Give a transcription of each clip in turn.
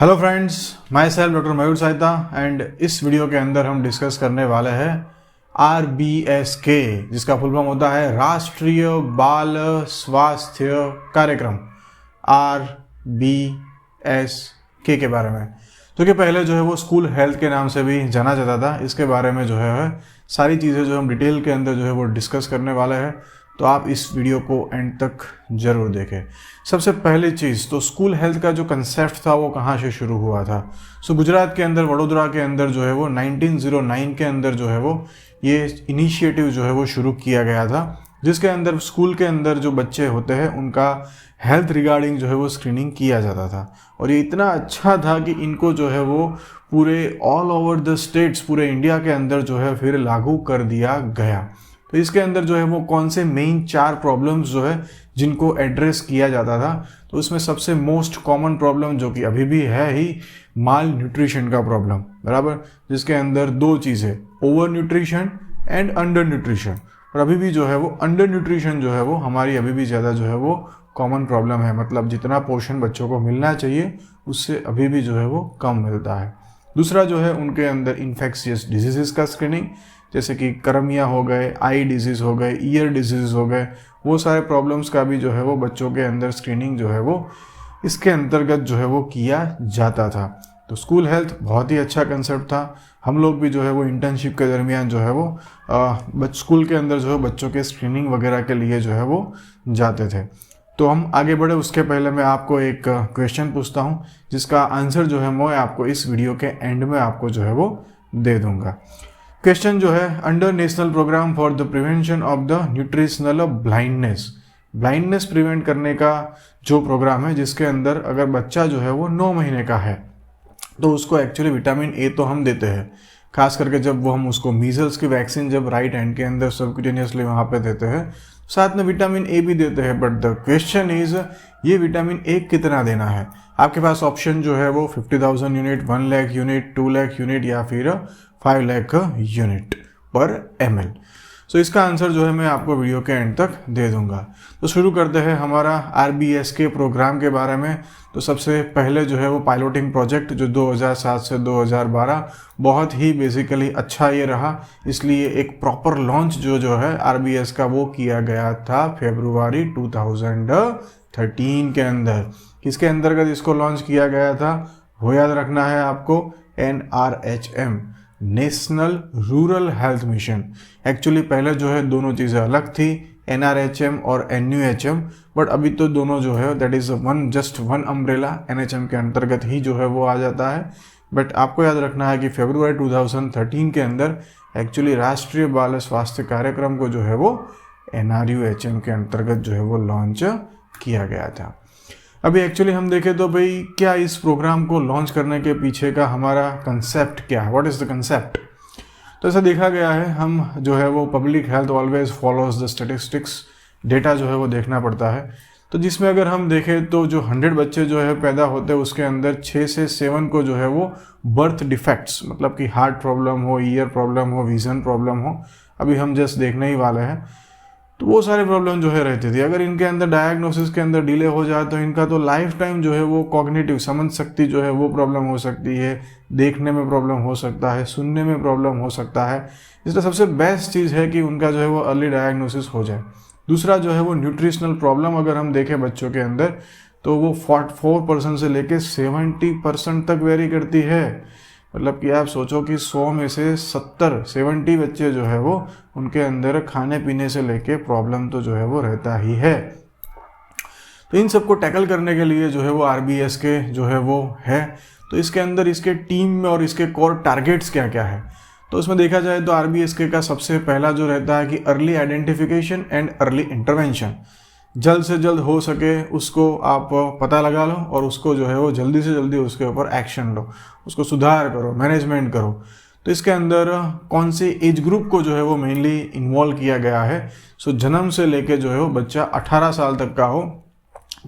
Hello friends, myself doctor Mayur Sahita and इस video के अंदर हम डिस्कस करने वाले हैं RBSK, जिसका फुल फॉर्म होता है राष्ट्रीय बाल स्वास्थ्य कार्यक्रम RBSK के बारे में। तो कि पहले जो है वो स्कूल हेल्थ के नाम से भी जाना जाता था। इसके बारे में जो है सारी चीज़ें जो हम डिटेल के अंदर जो है वो डिस्कस करने वाले हैं, तो आप इस वीडियो को एंड तक ज़रूर देखें। सबसे पहली चीज़ तो स्कूल हेल्थ का जो कंसेप्ट था वो कहाँ से शुरू हुआ था। गुजरात के अंदर, वडोदरा के अंदर जो है वो 1909 के अंदर जो है वो ये इनिशिएटिव जो है वो शुरू किया गया था, जिसके अंदर स्कूल के अंदर जो बच्चे होते हैं उनका हेल्थ रिगार्डिंग जो है वो स्क्रीनिंग किया जाता था। और ये इतना अच्छा था कि इनको जो है वो पूरे ऑल ओवर द स्टेट्स, पूरे इंडिया के अंदर जो है फिर लागू कर दिया गया। तो इसके अंदर जो है वो कौन से मेन 4 प्रॉब्लम्स जो है जिनको एड्रेस किया जाता था, तो इसमें सबसे मोस्ट कॉमन प्रॉब्लम जो कि अभी भी है ही माल न्यूट्रिशन का प्रॉब्लम, बराबर, जिसके अंदर 2 चीज़ें, over nutrition and under nutrition. और अभी भी जो है वो अंडर न्यूट्रिशन जो है वो हमारी अभी भी ज़्यादा जो है वो कॉमन प्रॉब्लम है। मतलब जितना पोर्शन बच्चों को मिलना चाहिए उससे अभी भी जो है वो कम मिलता है। दूसरा जो है उनके अंदर इन्फेक्शियस डिजीज़ का स्क्रीनिंग, जैसे कि करमिया हो गए, आई डिजीज़ हो गए, ईयर डिजीज़ हो गए, वो सारे प्रॉब्लम्स का भी जो है वो बच्चों के अंदर स्क्रीनिंग जो है वो इसके अंतर्गत जो है वो किया जाता था। तो स्कूल हेल्थ बहुत ही अच्छा कंसेप्ट था। हम लोग भी जो है वो इंटर्नशिप के दरमियान जो है वो स्कूल के अंदर जो है बच्चों के स्क्रीनिंग वगैरह के लिए जो है वो जाते थे। तो हम आगे बढ़े उसके पहले मैं आपको एक क्वेश्चन पूछता हूँ, जिसका आंसर जो है मैं आपको इस वीडियो के एंड में आपको जो है वो दे दूँगा। क्वेश्चन जो है, under national programme for the prevention of the nutritional blindness prevent करने का जो प्रोग्राम है, जिसके अंदर अगर बच्चा जो है वो 9 महीने का है तो उसको एक्चुअली विटामिन ए तो हम देते हैं, खास करके जब वो हम उसको मीजल्स की वैक्सीन जब राइट हैंड के अंदर सबक्यूटेनियसली वहाँ पे देते हैं, साथ में विटामिन ए भी देते हैं। बट द क्वेश्चन इज, ये विटामिन ए कितना देना है। आपके पास ऑप्शन जो है वो 50,000 unit, 1 lakh unit, 2 lakh unit या फिर 5 लाख यूनिट पर ml। सो इसका आंसर जो है मैं आपको वीडियो के एंड तक दे दूंगा। तो शुरू करते हैं हमारा RBSK प्रोग्राम के बारे में। तो सबसे पहले जो है वो पायलटिंग प्रोजेक्ट जो 2007 से 2012 बहुत ही बेसिकली अच्छा ये रहा, इसलिए एक प्रॉपर लॉन्च जो है RBS का वो किया गया था फरवरी 2013 के अंदर। किसके अंतर्गत इसको लॉन्च किया गया था, वो याद रखना है आपको, NRHM, national rural health mission. Actually पहले जो है दोनों चीज़ें अलग थी, NRHM और NUHM, बट अभी तो दोनों जो है that is just one umbrella, NHM के अंतर्गत ही जो है वो आ जाता है। बट आपको याद रखना है कि फरवरी 2013 के अंदर एक्चुअली राष्ट्रीय बाल स्वास्थ्य कार्यक्रम को जो है वो NRUHM के अंतर्गत जो है वो लॉन्च किया गया था। अभी एक्चुअली हम देखें तो भाई क्या इस प्रोग्राम को लॉन्च करने के पीछे का हमारा कंसेप्ट क्या है, व्हाट इज़ द कंसेप्ट। तो ऐसा देखा गया है, हम जो है वो public health always follows the statistics, data जो है वो देखना पड़ता है। तो जिसमें अगर हम देखें तो जो 100 बच्चे जो है पैदा होते हैं उसके अंदर 6 से 7 को जो है वो बर्थ डिफेक्ट्स, मतलब कि हार्ट प्रॉब्लम हो, ईयर प्रॉब्लम हो, विजन प्रॉब्लम हो, अभी हम जस्ट देखने ही वाले हैं। तो वो सारे प्रॉब्लम जो है रहती थी। अगर इनके अंदर डायग्नोसिस के अंदर डिले हो जाए तो इनका तो लाइफ टाइम जो है वो कॉग्निटिव समझ शक्ति जो है वो प्रॉब्लम हो सकती है, देखने में प्रॉब्लम हो सकता है, सुनने में प्रॉब्लम हो सकता है। इसलिए सबसे बेस्ट चीज़ है कि उनका जो है वो अर्ली डायग्नोसिस हो जाए। दूसरा जो है वो न्यूट्रिशनल प्रॉब्लम अगर हम देखें बच्चों के अंदर तो वो 4% से लेके 70% तक वेरी करती है। मतलब कि आप सोचो कि 100 में से 70 बच्चे जो है वो उनके अंदर खाने पीने से लेके प्रॉब्लम तो जो है वो रहता ही है। तो इन सबको टैकल करने के लिए जो है वो RBSK जो है वो है। तो इसके अंदर इसके टीम में और इसके कोर टारगेट्स क्या क्या है, तो इसमें देखा जाए तो RBSK का सबसे पहला जो रहता है कि early identification and early intervention. जल्द से जल्द हो सके उसको आप पता लगा लो और उसको जो है वो जल्दी से जल्दी उसके ऊपर एक्शन लो, उसको सुधार करो, मैनेजमेंट करो। तो इसके अंदर कौन से एज ग्रुप को जो है वो मेनली इन्वॉल्व किया गया है। जन्म से लेके जो है वो बच्चा 18 साल तक का हो,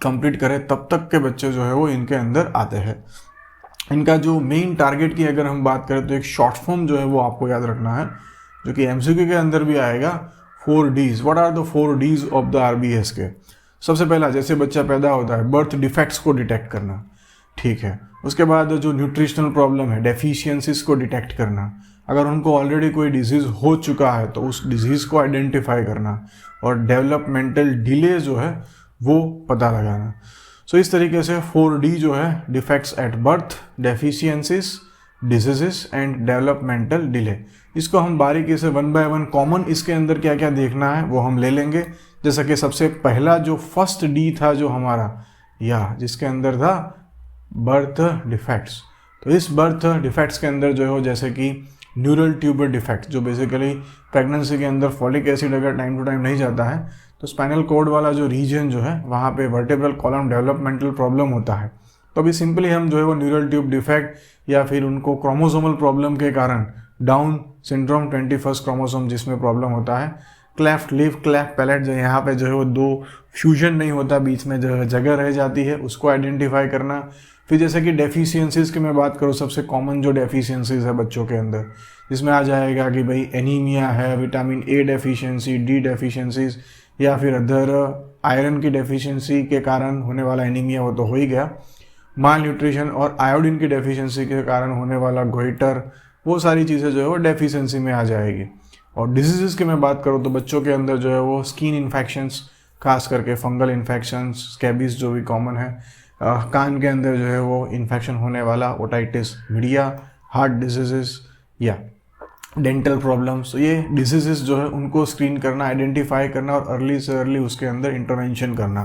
कंप्लीट करे, तब तक के बच्चे जो है वो इनके अंदर आते हैं। इनका जो मेन टारगेट की अगर हम बात करें तो एक शॉर्ट फॉर्म जो है वो आपको याद रखना है, जो कि MCQ के अंदर भी आएगा, 4 Ds। What are the 4 Ds of the RBSK। सबसे पहला, जैसे बच्चा पैदा होता है, बर्थ डिफेक्ट्स को डिटेक्ट करना। ठीक है। उसके बाद जो न्यूट्रिशनल प्रॉब्लम है, डेफिशिएंसीज को डिटेक्ट करना, अगर उनको ऑलरेडी कोई डिजीज़ हो चुका है तो उस डिजीज़ को आइडेंटिफाई करना, और डेवलपमेंटल डिले जो है वो पता लगाना। सो इस तरीके से 4D जो है, defects at birth, deficiencies, diseases and developmental delay, इसको हम बारीकी से 1 बाय 1 कॉमन इसके अंदर क्या क्या देखना है वो हम ले लेंगे। जैसा कि सबसे पहला जो फर्स्ट डी था जो हमारा, या जिसके अंदर था बर्थ डिफेक्ट्स। तो इस बर्थ डिफेक्ट्स के अंदर जो है, जैसे कि न्यूरल ट्यूबर डिफेक्ट, जो बेसिकली प्रेगनेंसी के अंदर फॉलिक एसिड अगर टाइम टू टाइम नहीं जाता है तो स्पाइनल कॉर्ड वाला जो रीजन जो है वहाँ पे वर्टेब्रल कॉलम डेवलपमेंटल प्रॉब्लम होता है। तो अभी सिंपली हम जो है वो न्यूरल ट्यूब डिफेक्ट या फिर उनको क्रोमोसोमल प्रॉब्लम के कारण डाउन सिंड्रोम 21st क्रोमोसोम जिसमें प्रॉब्लम होता है, क्लेफ्ट लिप, क्लेफ्ट पैलेट, जो यहाँ पे जो है वो 2 फ्यूजन नहीं होता, बीच में जो जगह रह जाती है, उसको आइडेंटिफाई करना। फिर जैसे कि डेफिशिएंसीज की मैं बात करूँ, सबसे कॉमन जो डेफिशिएंसीज है बच्चों के अंदर, जिसमें आ जाएगा कि भाई एनीमिया है, vitamin A deficiency, D deficiencies, या फिर अदर आयरन की डेफिशिएंसी के कारण होने वाला एनीमिया, वो तो हो ही गया। माल न्यूट्रिशन और आयोडीन की डेफिशिएंसी के कारण होने वाला गोइटर, वो सारी चीज़ें जो है वो डेफिशिएंसी में आ जाएगी। और डिजीज़ की मैं बात करूँ तो बच्चों के अंदर जो है वो स्किन इन्फेक्शंस, खास करके फंगल इन्फेक्शंस, स्कैबीज जो भी कॉमन है, कान के अंदर जो है वो इन्फेक्शन होने वाला ओटाइटिस मीडिया, हार्ट डिजीज़ या डेंटल प्रॉब्लम्स। तो ये डिजीज़ जो है उनको स्क्रीन करना, आइडेंटिफाई करना और अर्ली से अर्ली उसके अंदर इंटरवेंशन करना।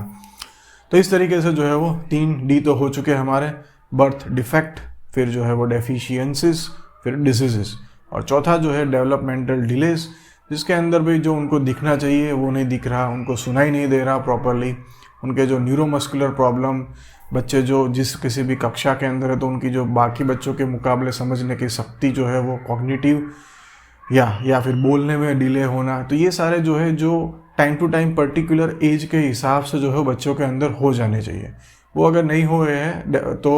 तो इस तरीके से जो है वो 3D तो हो चुके हमारे, बर्थ डिफेक्ट, फिर जो है वो डेफिशिएंसीज, फिर डिजीज़, और चौथा जो है डेवलपमेंटल डिलेज, जिसके अंदर भी जो उनको दिखना चाहिए वो नहीं दिख रहा, उनको सुनाई नहीं दे रहा प्रॉपरली, उनके जो न्यूरोमस्कुलर प्रॉब्लम, बच्चे जो जिस किसी भी कक्षा के अंदर है तो उनकी जो बाकी बच्चों के मुकाबले समझने की शक्ति जो है वो कॉग्निटिव या फिर बोलने में डिले होना, तो ये सारे जो है जो time to time particular age के हिसाब से जो है बच्चों के अंदर हो जाने चाहिए। वो अगर नहीं हो रहे हैं तो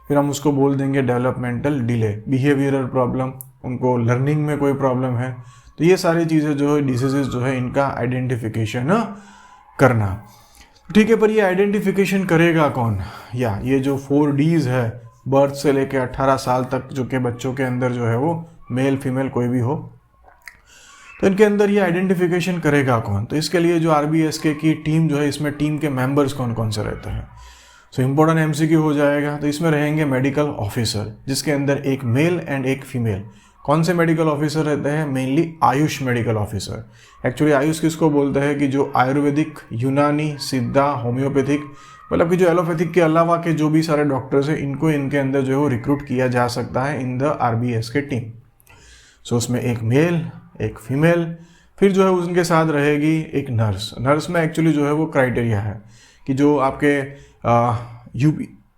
फिर हम उसको बोल देंगे डेवलपमेंटल डिले। बिहेवियरल प्रॉब्लम, उनको लर्निंग में कोई प्रॉब्लम है, तो ये सारी चीज़ें जो है डिसीजेज जो है इनका आइडेंटिफिकेशन करना। ठीक है, पर ये आइडेंटिफिकेशन करेगा कौन? या ये जो 4Ds है, बर्थ से लेके 18 साल तक जो के बच्चों के अंदर जो है वो मेल फीमेल कोई भी हो, तो इनके अंदर ये आइडेंटिफिकेशन करेगा कौन? तो इसके लिए जो RBSK की टीम जो है, इसमें टीम के मेंबर्स कौन कौन से रहते हैं। सो इम्पोर्टेंट MCQ हो जाएगा। तो इसमें रहेंगे मेडिकल ऑफिसर, जिसके अंदर एक मेल एंड एक फीमेल। कौन से मेडिकल ऑफिसर रहते हैं? Mainly Ayush medical officer. Actually Ayush किसको बोलते हैं कि जो आयुर्वेदिक, यूनानी, सिद्धा, होम्योपैथिक, मतलब कि जो एलोपैथिक के अलावा के जो भी सारे डॉक्टर्स हैं, इनको इनके अंदर जो है वो रिक्रूट किया जा सकता है इन द RBSK टीम। सो उसमें एक मेल, एक फीमेल, फिर जो है उनके साथ रहेगी एक नर्स। नर्स में एक्चुअली जो है वो क्राइटेरिया है कि जो आपके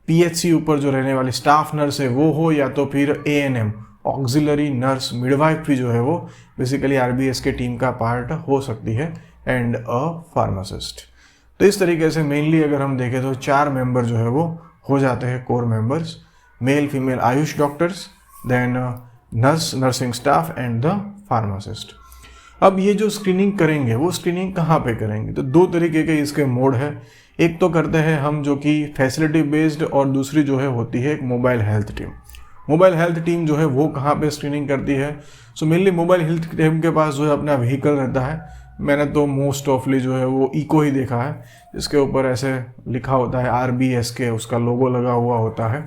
PHC ऊपर जो रहने वाली स्टाफ नर्स है वो हो, या तो फिर ANM, ऑक्सिलरी नर्स मिडवाइफ भी जो है वो बेसिकली RBSK टीम का पार्ट हो सकती है, एंड अ फार्मासिस्ट। तो इस तरीके से मेनली अगर हम देखें तो 4 मेंबर जो है वो हो जाते हैं core members, male female AYUSH doctors, then nurse, nursing staff and the pharmacist. अब ये जो स्क्रीनिंग करेंगे वो स्क्रीनिंग कहाँ पे करेंगे? तो 2 तरीके के इसके मोड है। एक तो करते हैं हम जो कि फैसिलिटी बेस्ड, और दूसरी जो है होती है एक mobile health team. Mobile health team जो है वो कहाँ पे स्क्रीनिंग करती है? So mainly mobile health team के पास जो है अपना व्हीकल रहता है। मैंने तो मोस्ट ऑफली जो है वो इको ही देखा है, जिसके ऊपर ऐसे लिखा होता है RBSK, उसका लोगो लगा हुआ होता है।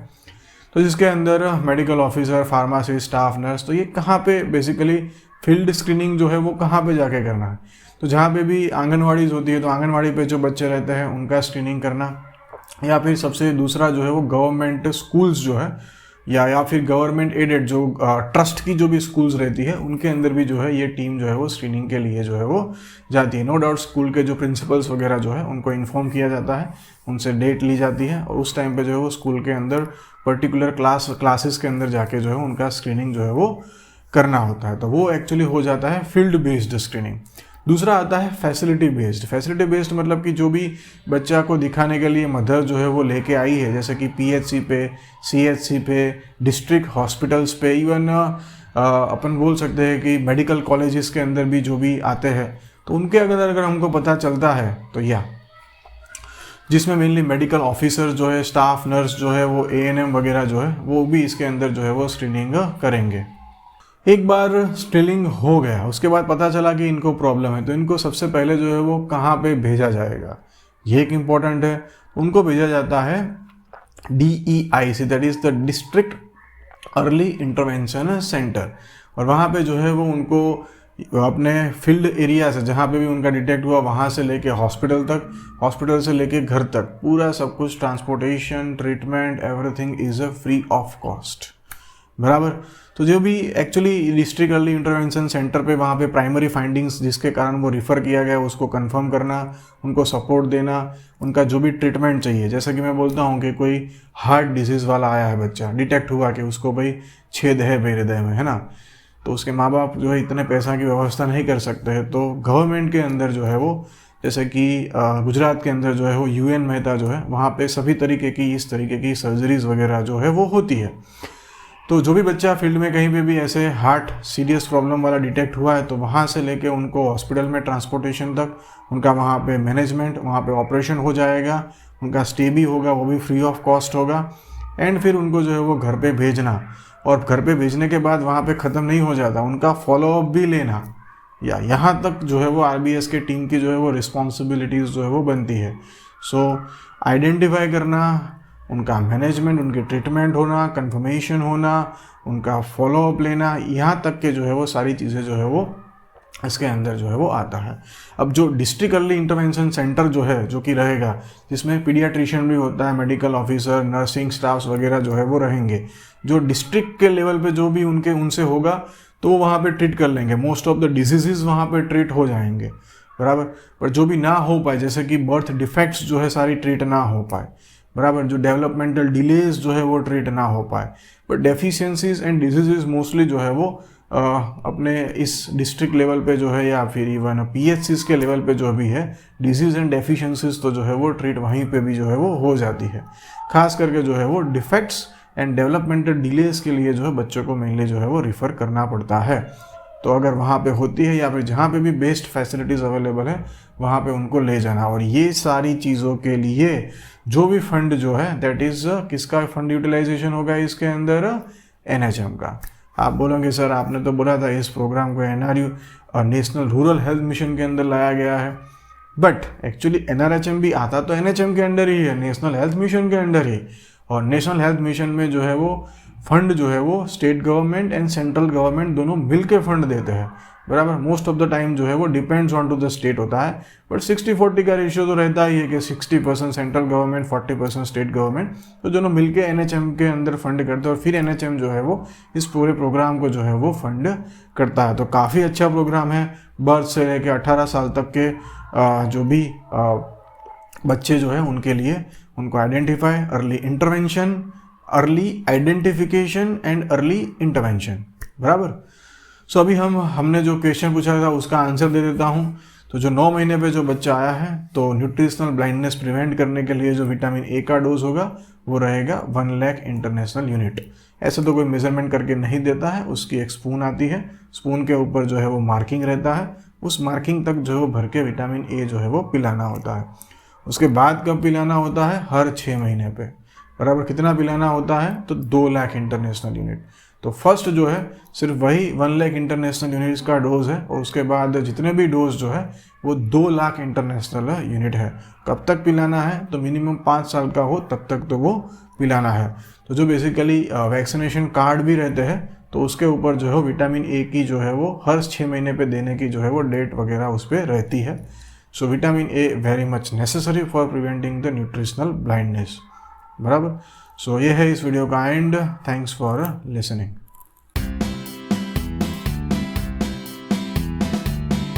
तो जिसके अंदर medical officer, pharmacist, staff nurse, तो ये कहाँ पे बेसिकली फील्ड स्क्रीनिंग जो है वो कहाँ पे जाके करना है? तो जहाँ पे भी आंगनवाड़ीज होती है तो आंगनवाड़ी पे जो बच्चे रहते हैं उनका स्क्रीनिंग करना, या फिर सबसे दूसरा जो है वो गवर्नमेंट स्कूल्स जो है, या फिर गवर्नमेंट एडेड जो ट्रस्ट की जो भी स्कूल्स रहती है उनके अंदर भी जो है ये टीम जो है वो स्क्रीनिंग के लिए जो है वो जाती है। नो डाउट स्कूल के जो प्रिंसिपल्स वगैरह जो है उनको इन्फॉर्म किया जाता है, उनसे डेट ली जाती है, और उस टाइम पे जो है वो स्कूल के अंदर पर्टिकुलर क्लासेस के अंदर जाके जो है उनका स्क्रीनिंग जो है वो करना होता है। तो वो एक्चुअली हो जाता है फील्ड बेस्ड स्क्रीनिंग। दूसरा आता है फैसिलिटी बेस्ड। फैसिलिटी बेस्ड मतलब कि जो भी बच्चा को दिखाने के लिए मदर जो है वो लेके आई है, जैसे कि PHC पे, CHC पे, डिस्ट्रिक्ट हॉस्पिटल्स पे, इवन अपन बोल सकते हैं कि मेडिकल कॉलेजेस के अंदर भी जो भी आते हैं, तो उनके अगर हमको पता चलता है तो जिसमें मेनली मेडिकल ऑफिसर जो है, स्टाफ नर्स जो है, वो ANM वगैरह जो है वो भी इसके अंदर जो है वो स्क्रीनिंग करेंगे। एक बार स्क्रीनिंग हो गया, उसके बाद पता चला कि इनको प्रॉब्लम है, तो इनको सबसे पहले जो है वो कहाँ पे भेजा जाएगा, ये एक इम्पॉर्टेंट है। उनको भेजा जाता है DEIC, that is the district early intervention centre. और वहाँ पे जो है वो उनको अपने फील्ड एरिया से, जहाँ पे भी उनका डिटेक्ट हुआ, वहाँ से लेके हॉस्पिटल तक, हॉस्पिटल से लेके घर तक, पूरा सब कुछ, transportation, treatment, everything is free of cost, बराबर। तो जो भी actually district early intervention centre पे वहाँ पे प्राइमरी फाइंडिंग्स जिसके कारण वो रिफ़र किया गया उसको कंफर्म करना, उनको सपोर्ट देना, उनका जो भी ट्रीटमेंट चाहिए। जैसे कि मैं बोलता हूँ कि कोई हार्ट डिजीज़ वाला आया है बच्चा, डिटेक्ट हुआ कि उसको भाई छेद है हृदय में, है ना, तो उसके माँ बाप जो है इतने पैसा की व्यवस्था नहीं कर सकते हैं, तो गवर्नमेंट के अंदर जो है वो, जैसे कि गुजरात के अंदर जो है वो UN मेहता जो है, वहाँ पे सभी तरीके की इस तरीके की सर्जरीज वगैरह जो है वो होती है। तो जो भी बच्चा फील्ड में कहीं पे भी ऐसे हार्ट सीरियस प्रॉब्लम वाला डिटेक्ट हुआ है, तो वहाँ से लेके उनको हॉस्पिटल में ट्रांसपोर्टेशन तक, उनका वहाँ पे मैनेजमेंट, वहाँ पे ऑपरेशन हो जाएगा, उनका स्टे भी होगा, वो भी फ्री ऑफ कॉस्ट होगा। एंड फिर उनको जो है वो घर पे भेजना, और घर पे भेजने के बाद वहाँ पे ख़त्म नहीं हो जाता, उनका फॉलोअप भी लेना, या यहाँ तक जो है वो RBS के टीम की जो है वो रिस्पॉन्सिबिलिटीज़ जो है वो बनती है। सो आइडेंटिफाई करना, उनका मैनेजमेंट, उनके ट्रीटमेंट होना, कंफर्मेशन होना, उनका फॉलोअप लेना, यहाँ तक के जो है वो सारी चीज़ें जो है वो इसके अंदर जो है वो आता है। अब जो डिस्ट्रिक्ट अर्ली इंटरवेंशन सेंटर जो है, जो कि रहेगा, जिसमें पीडियाट्रिशियन भी होता है, मेडिकल ऑफिसर, नर्सिंग स्टाफ्स वगैरह जो है वो रहेंगे, जो डिस्ट्रिक्ट के लेवल पे जो भी उनसे होगा तो वो वहाँ पे ट्रीट कर लेंगे। मोस्ट ऑफ द डिजीज़ वहाँ पे ट्रीट हो जाएंगे, बराबर। पर जो भी ना हो पाए, जैसे कि बर्थ डिफेक्ट्स जो है सारी ट्रीट ना हो पाए, बराबर, जो डेवलपमेंटल डिलेज जो है वो ट्रीट ना हो पाए, but deficiencies and disease mostly जो है वो अपने इस डिस्ट्रिक्ट लेवल पे जो है, या फिर इवन PHCs के लेवल पे जो भी है, डिजीज़ एंड डेफिशिएंसीज तो जो है वो ट्रीट वहीं पे भी जो है वो हो जाती है। खास करके जो है वो डिफेक्ट्स एंड डेवलपमेंटल डिलेज के लिए जो है बच्चों को मेनली जो है वो रिफ़र करना पड़ता है। तो अगर वहाँ पे होती है, या फिर जहाँ पे भी बेस्ट फैसिलिटीज़ अवेलेबल है, वहाँ पे उनको ले जाना। और ये सारी चीज़ों के लिए जो भी फंड जो है, दैट इज़ किसका फंड यूटिलाइजेशन होगा इसके अंदर, NHM का। आप बोलोगे सर आपने तो बोला था इस प्रोग्राम को NRU और नेशनल रूरल हेल्थ मिशन के अंदर लाया गया है, बट एक्चुअली NRHM भी आता तो NHM के अंडर ही है, नेशनल हेल्थ मिशन के अंडर ही। और नेशनल हेल्थ मिशन में जो है वो फंड जो है वो state government and central government दोनों मिल के फंड देते हैं, बराबर। मोस्ट ऑफ द टाइम जो है वो depends on to the state होता है, बट 60-40 का रेशियो तो रहता ही है कि 60% सेंट्रल गवर्नमेंट, 40% स्टेट गवर्नमेंट, तो दोनों मिलके NHM के अंदर फंड करते हैं। और फिर NHM जो है वो इस पूरे प्रोग्राम को जो है वो फंड करता है। तो काफ़ी अच्छा प्रोग्राम है। बर्थ से लेकर 18 साल तक के जो भी बच्चे जो है उनके लिए, उनको identify, early intervention, early identification and early intervention, बराबर। सो अभी हमने जो क्वेश्चन पूछा था उसका आंसर दे देता हूँ। तो जो 9 महीने पे जो बच्चा आया है, तो न्यूट्रिशनल ब्लाइंडनेस प्रिवेंट करने के लिए जो विटामिन A का डोज होगा वो रहेगा 1 लाख इंटरनेशनल यूनिट। ऐसे तो कोई मेजरमेंट करके नहीं देता है, उसकी एक स्पून आती है, स्पून के ऊपर जो है वो मार्किंग रहता है, उस मार्किंग तक जो है वो भर के विटामिन A जो है वो पिलाना होता है। उसके बाद कब पिलाना होता है, हर 6 महीने पे, बराबर। कितना पिलाना होता है, तो 2 लाख इंटरनेशनल यूनिट। तो फर्स्ट जो है सिर्फ वही 1 लाख इंटरनेशनल यूनिट्स का डोज है, और उसके बाद जितने भी डोज जो है वो 2 लाख इंटरनेशनल यूनिट है। कब तक पिलाना है, तो मिनिमम 5 साल का हो तब तक तो वो पिलाना है। तो जो बेसिकली वैक्सीनेशन कार्ड भी रहते हैं, तो उसके ऊपर जो है विटामिन A की जो है वो हर 6 महीने पे देने की जो है वो डेट वगैरह उस पर रहती है। So vitamin A very much necessary for preventing the nutritional blindness, बराबर। सो ये है इस वीडियो का एंड। Thanks for listening.